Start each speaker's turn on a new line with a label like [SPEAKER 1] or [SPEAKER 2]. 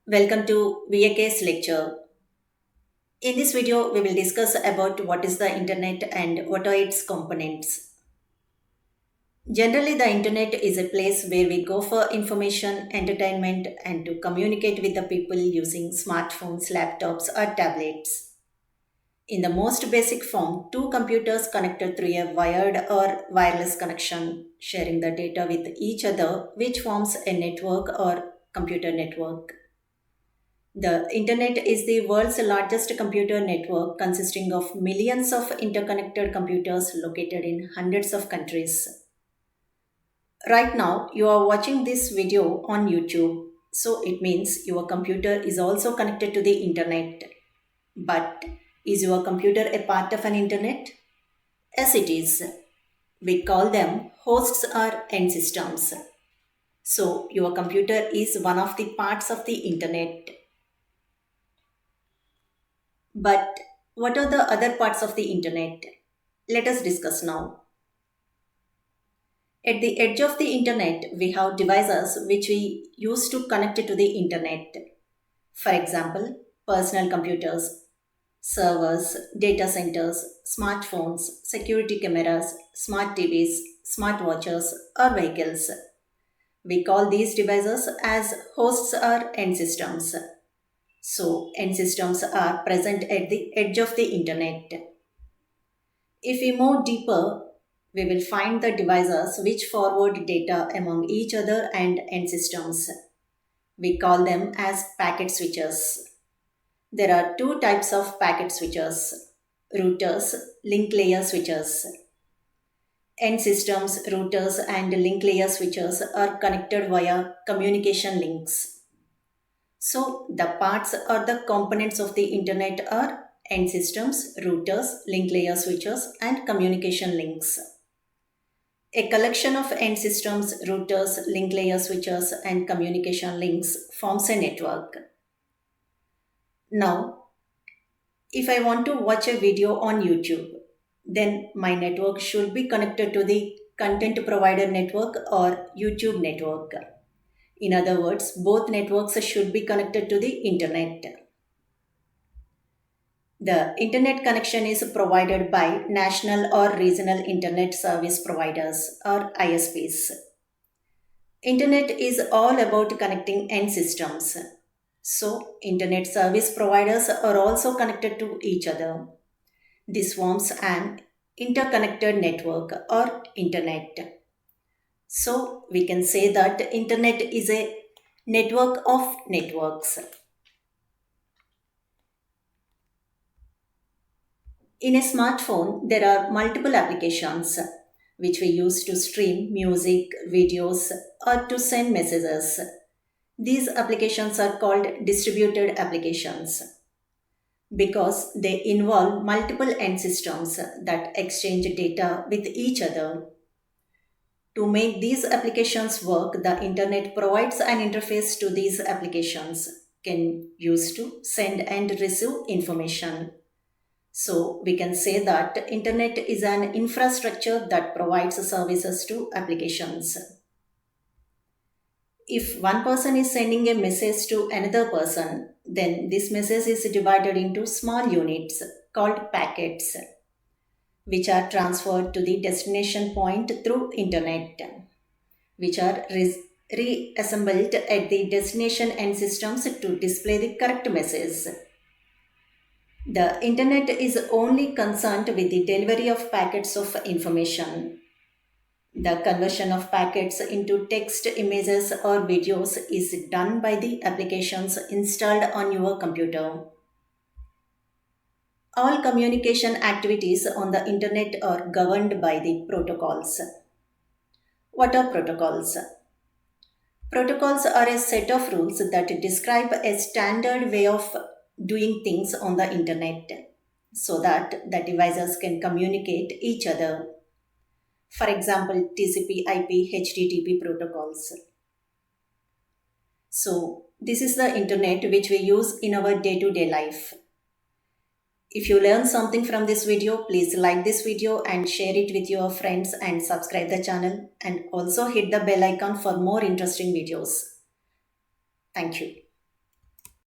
[SPEAKER 1] Welcome to VAK's lecture. In this video, we will discuss about what is the internet and what are its components. Generally, the internet is a place where we go for information, entertainment, and to communicate with the people using smartphones, laptops, or tablets. In the most basic form, two computers connected through a wired or wireless connection, sharing the data with each other, which forms a network or computer network. The Internet is the world's largest computer network consisting of millions of interconnected computers located in hundreds of countries. Right now, you are watching this video on YouTube, so it means your computer is also connected to the Internet. But is your computer a part of an Internet? Yes, it is. We call them hosts or end systems. So, your computer is one of the parts of the Internet. But what are the other parts of the internet? Let us discuss now. At the edge of the internet, we have devices which we use to connect to the internet. For example, personal computers, servers, data centers, smartphones, security cameras, smart TVs, smartwatches, or vehicles. We call these devices as hosts or end systems. So, end systems are present at the edge of the internet. If we move deeper, we will find the devices which forward data among each other and end systems. We call them as packet switches. There are two types of packet switches: routers, link layer switches. End systems, routers, and link layer switches are connected via communication links. So, the parts or the components of the internet are end systems, routers, link layer switches, and communication links. A collection of end systems, routers, link layer switches, and communication links forms a network. Now, if I want to watch a video on YouTube, then my network should be connected to the content provider network or YouTube network. In other words, both networks should be connected to the internet. The internet connection is provided by national or regional internet service providers or ISPs. Internet is all about connecting end systems. So, internet service providers are also connected to each other. This forms an interconnected network or internet. So, we can say that internet is a network of networks. In a smartphone, there are multiple applications which we use to stream music, videos, or to send messages. These applications are called distributed applications because they involve multiple end systems that exchange data with each other. To make these applications work, the internet provides an interface to these applications can use to send and receive information. So we can say that internet is an infrastructure that provides services to applications. If one person is sending a message to another person, then this message is divided into small units called packets, which are transferred to the destination point through internet, which are reassembled at the destination end systems to display the correct message. The internet is only concerned with the delivery of packets of information. The conversion of packets into text, images, or videos is done by the applications installed on your computer. All communication activities on the internet are governed by the protocols. What are protocols? Protocols are a set of rules that describe a standard way of doing things on the internet so that the devices can communicate each other. For example, TCP, IP, HTTP protocols. So, this is the internet which we use in our day-to-day life. If you learn something from this video, please like this video and share it with your friends and subscribe the channel and also hit the bell icon for more interesting videos. Thank you.